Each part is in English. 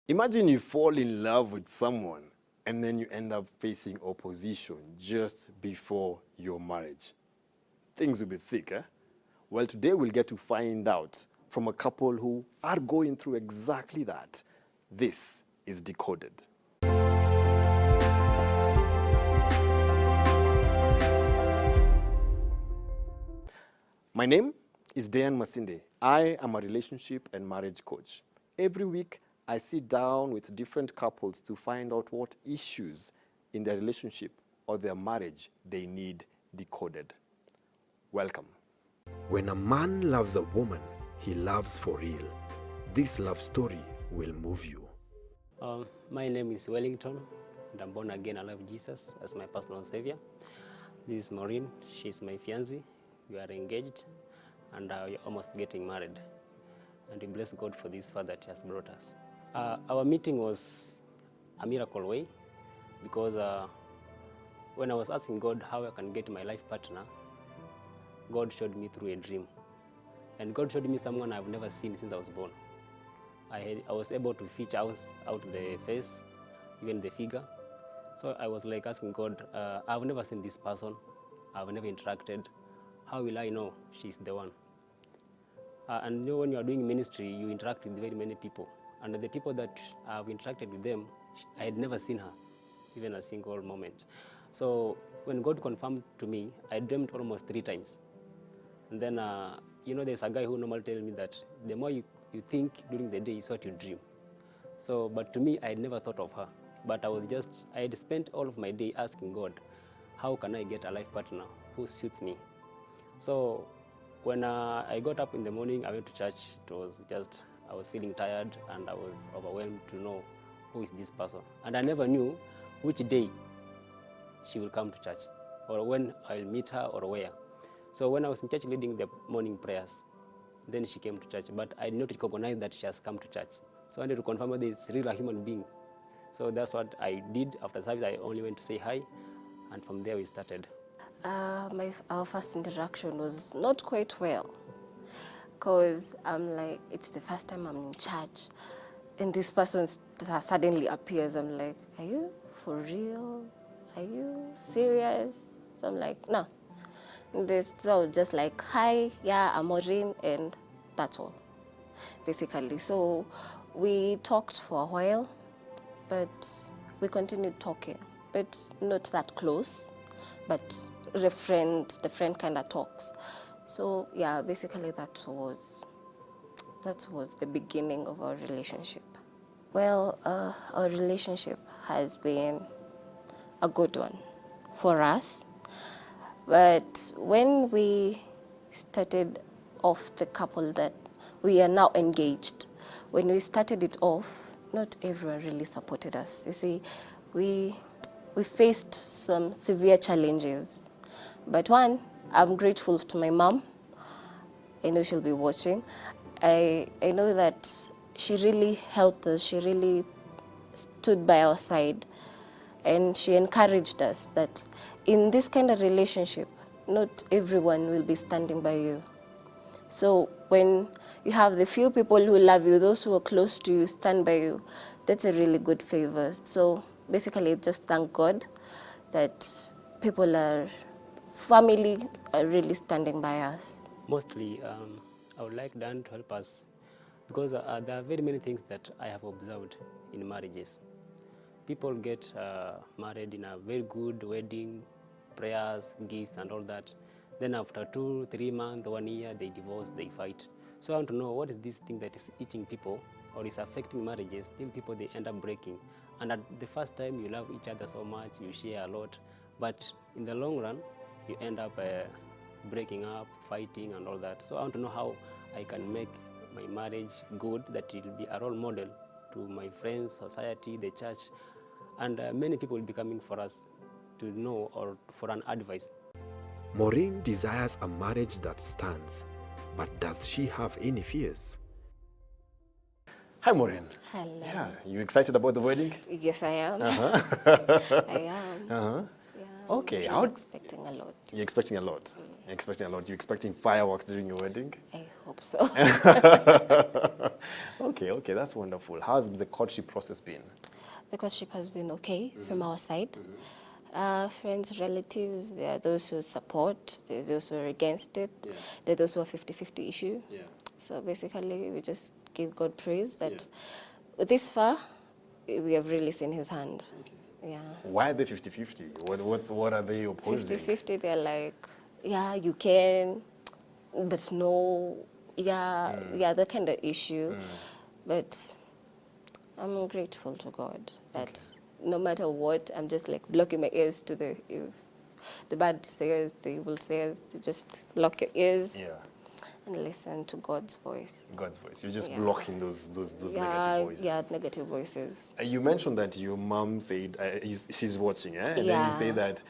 Imagine you fall in love with someone and then you end up facing opposition just before your marriage. Things will be thick, eh? Well, today we'll get to find out from a couple who are going through exactly that. This is Decoded. My name is Dayan Masinde. I am a relationship and marriage coach. Every week, I sit down with different couples to find out what issues in their relationship or their marriage they need decoded. Welcome. When a man loves a woman, he loves for real. This love story will move you. My name is Wellington, and I'm born again. I love Jesus as my personal savior. This is Maureen. She's my fiancée. We are engaged, and we're almost getting married. And we bless God for this far that He has brought us. Our meeting was a miracle way, because when I was asking God how I can get my life partner, God showed me through a dream. And God showed me someone I've never seen since I was born. I was able to feature out the face, even the figure. So I was like asking God, I've never seen this person. I've never interacted. How will I know she's the one? And you know, when you are doing ministry, you interact with very many people. And the people that I've interacted with them, I had never seen her, even a single moment. So when God confirmed to me, I dreamed almost 3 times. And then, you know, there's a guy who normally tells me that the more you think during the day is what you dream. So, but to me, I had never thought of her. But I had spent all of my day asking God, how can I get a life partner who suits me? So when I got up in the morning, I went to church. It was just, I was feeling tired and I was overwhelmed to know who is this person. And I never knew which day she will come to church, or when I'll meet her, or where. So when I was in church leading the morning prayers, then she came to church, but I did not recognize that she has come to church. So I wanted to confirm whether it's really a human being. So that's what I did. After service, I only went to say hi, and from there we started. Our first interaction was not quite well, because I'm like, it's the first time I'm in church, and this person suddenly appears. I'm like, are you for real? Are you serious? So I'm like, no. So I was just like, hi, yeah, I'm Maureen, and that's all, basically. So we talked for a while, but we continued talking, but not that close, but the friend kind of talks. So yeah, basically that was the beginning of our relationship. Well, our relationship has been a good one for us. But when we started off, the couple that we are now engaged, when we started it off, not everyone really supported us. You see, we faced some severe challenges. But one, I'm grateful to my mom. I know she'll be watching. I know that she really helped us. She really stood by our side. And she encouraged us that in this kind of relationship, not everyone will be standing by you. So when you have the few people who love you, those who are close to you, stand by you, that's a really good favor. So basically, just thank God that family are really standing by us. Mostly, I would like Dan to help us, because there are very many things that I have observed in marriages. People get married in a very good wedding, prayers, gifts, and all that. Then after 2-3 months, 1 year, they divorce, they fight. So I want to know, what is this thing that is eating people or is affecting marriages till people they end up breaking? And at the first time, you love each other so much, you share a lot, but in the long run, you end up breaking up, fighting, and all that. So I want to know how I can make my marriage good, that it will be a role model to my friends, society, the church, and many people will be coming for us to know or for an advice. Maureen desires a marriage that stands, but does she have any fears? Hi, Maureen. Hello. Yeah, you excited about the wedding? Yes, I am. Uh-huh. I am. Uh-huh. Yeah. Okay, really how expecting a lot. you're expecting a lot? You're expecting a lot. You're expecting fireworks during your wedding? I hope so. Okay, okay, that's wonderful. How's the courtship process been? The courtship has been okay from our side. Friends, relatives, there are those who support, there's those who are against it, Yeah. there are those who are 50-50 issue. Yeah. So basically, we just give God praise that this far, we have really seen his hand. Yeah. Why are they 50-50? What are they opposing? 50-50, they're like, yeah, you can, but no, yeah, that kind of issue. But I'm grateful to God that no matter what, I'm just like blocking my ears to if the bad sayers, the evil sayers, just block your ears Yeah, and listen to God's voice. God's voice. You're just Yeah. blocking those Yeah, negative voices. yeah, negative voices. You mentioned that your mom said she's watching, eh? And then you Yeah. say that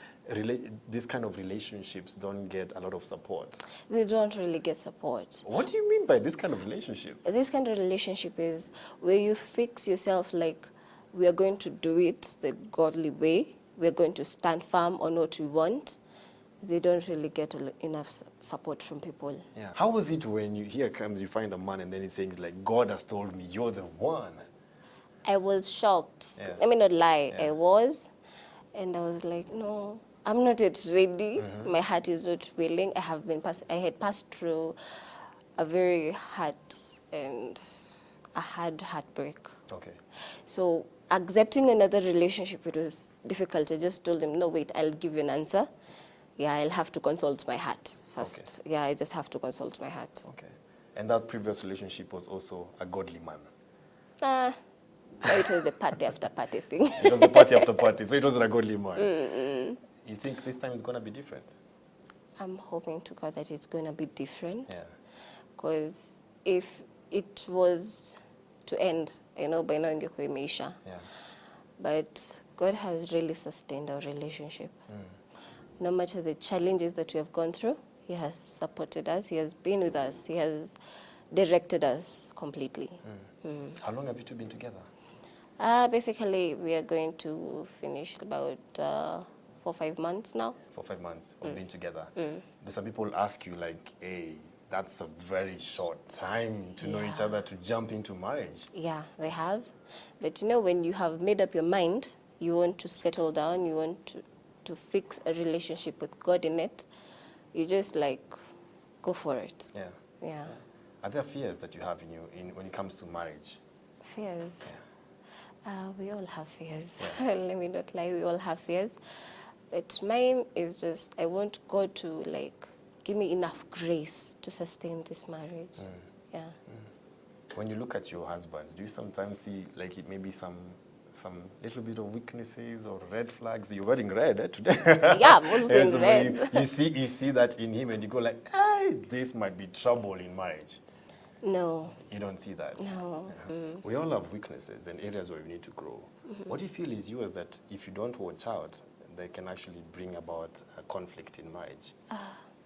this kind of relationships don't get a lot of support. They don't really get support. What do you mean by this kind of relationship? This kind of relationship is where you fix yourself like, we are going to do it the godly way. We're going to stand firm on what we want. They don't really get enough support from people. Yeah. How was it when here comes you find a man and then he's saying like, God has told me you're the one? I was shocked. Yeah. Let me not lie. Yeah. I was. And I was like, no, I'm not yet ready. My heart is not willing. I had passed through a very hard and a hard heartbreak. Okay. So accepting another relationship, it was difficult. I just told him, no, wait, I'll give you an answer. Yeah, I'll have to consult my heart first. Yeah, I just have to consult my heart. Okay. And that previous relationship was also a godly man. It was the party after party thing. It was a party after party, so it wasn't a godly man. You think this time is going to be different? I'm hoping to God that it's going to be different. Yeah. Because if it was to end, by now ingekuwa imeisha. Yeah. But God has really sustained our relationship. No matter the challenges that we have gone through, He has supported us, He has been with us, He has directed us completely. How long have you two been together? Basically, we are going to finish about 4 or 5 months now. For 5 months of being together. But some people ask you like, hey, that's a very short time to know each other to jump into marriage. Yeah, they have. But when you have made up your mind, you want to settle down, you want to fix a relationship with God in it, you just like go for it. Yeah. Yeah. Are there fears that you have when it comes to marriage? Fears. We all have fears. Let me not lie, we all have fears. But mine is just, I want God to give me enough grace to sustain this marriage. Yeah. When you look at your husband, do you sometimes see maybe some little bit of weaknesses or red flags? You're wearing red today. Yeah, I'm always Yes, in when red. you see that in him and you go like, hey, this might be trouble in marriage. No. You don't see that? No. We all have weaknesses and areas where we need to grow. What do you feel is yours that if you don't watch out, they can actually bring about a conflict in marriage?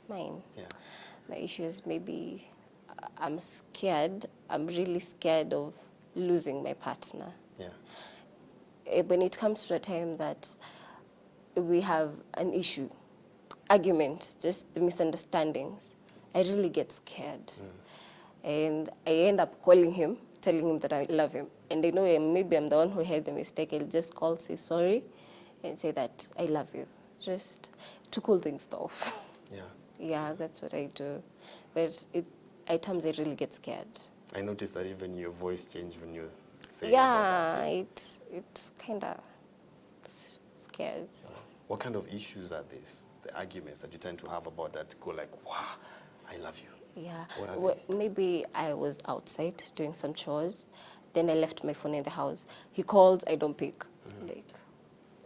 Mine. Yeah. My issue is maybe I'm scared. I'm really scared of losing my partner. Yeah. When it comes to a time that we have an issue, argument, just the misunderstandings, I really get scared. And I end up calling him, telling him that I love him. And I know maybe I'm the one who had the mistake. I'll just call, say sorry, and say that I love you, just to cool things off. Yeah. Yeah, that's what I do. But at times I really get scared. I noticed that even your voice changed when you say Yeah, about that. it kind of scares. What kind of issues are these? The arguments that you tend to have about that go like, wow, I love you. Yeah. What are Well, maybe I was outside doing some chores. Then I left my phone in the house. He called, I don't pick. Like,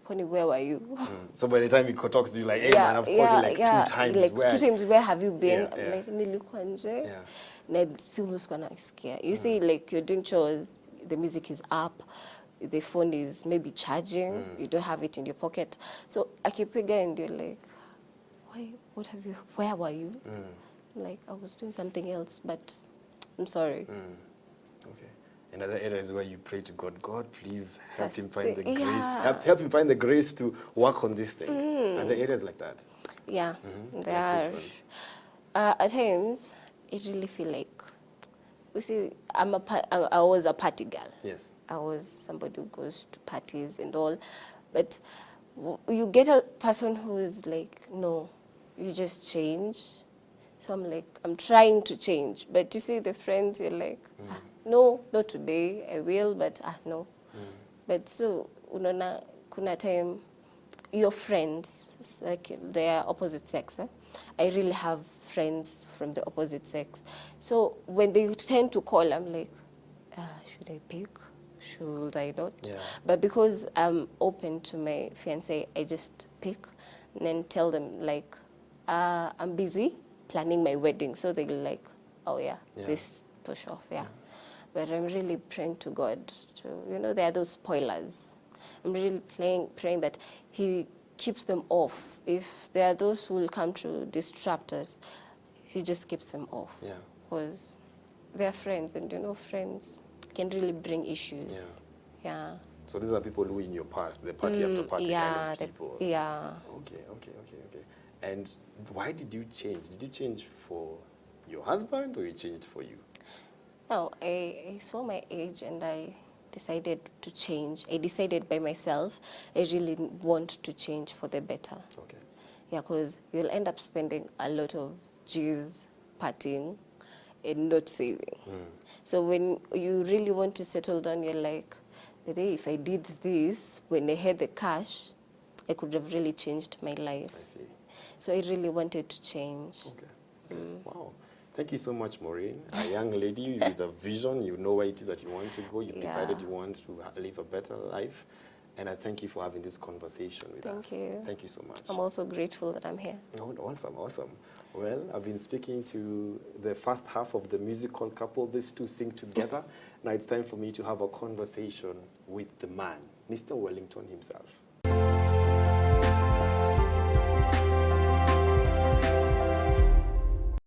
honey, where were you? So by the time he talks to you, like, hey man, I've called you like 2 times. Like where? 2 times, where have you been? Yeah, I'm yeah. like, nilikuwa nje. Yeah. Na simu sikuwa scare. You see, like you're doing chores, the music is up, the phone is maybe charging, you don't have it in your pocket. So akipiga and you're like, where were you? Like, I was doing something else, but I'm sorry. Okay. And other areas where you pray to God, God, please help him find the Sustain- grace. yeah. Help him find the grace to work on this thing. Are there areas like that? Yeah, Mhm. there Like are. which ones? At times, I really feel like, you see, I was a party girl. Yes. I was somebody who goes to parties and all, but you get a person who is like, no, you just change. So I'm like, I'm trying to change, but you see the friends, you're like, no, not today, I will, but no. But so, unaona, kuna time, your friends, it's like they are opposite sex. I really have friends from the opposite sex. So when they tend to call, I'm like, should I pick? Should I not? Yeah. But because I'm open to my fiancé, I just pick and then tell them like, I'm busy planning my wedding. So they're like, oh yeah, Yeah. this push off, yeah. But I'm really praying to God to, there are those spoilers. I'm really praying that He keeps them off. If there are those who will come to disrupt us, He just keeps them off. Yeah. Because they're friends, and friends can really bring issues. Yeah. So these are people who in your past, the party after party kind of people. Yeah. Okay. And why did you change? Did you change for your husband or you changed for you? No, I saw my age and I decided to change. I decided by myself, I really want to change for the better. Okay. Yeah, because you'll end up spending a lot of G's partying and not saving. So when you really want to settle down, you're like, but hey, if I did this, when I had the cash, I could have really changed my life. I see. So I really wanted to change. Okay. Wow. Thank you so much, Maureen. A young lady with a vision. You know where it is that you want to go. You've decided you want to live a better life. And I thank you for having this conversation with us. Thank you. Thank you so much. I'm also grateful that I'm here. Oh, awesome. Well, I've been speaking to the first half of the musical couple. These two sing together. Now it's time for me to have a conversation with the man, Mr. Wellington himself.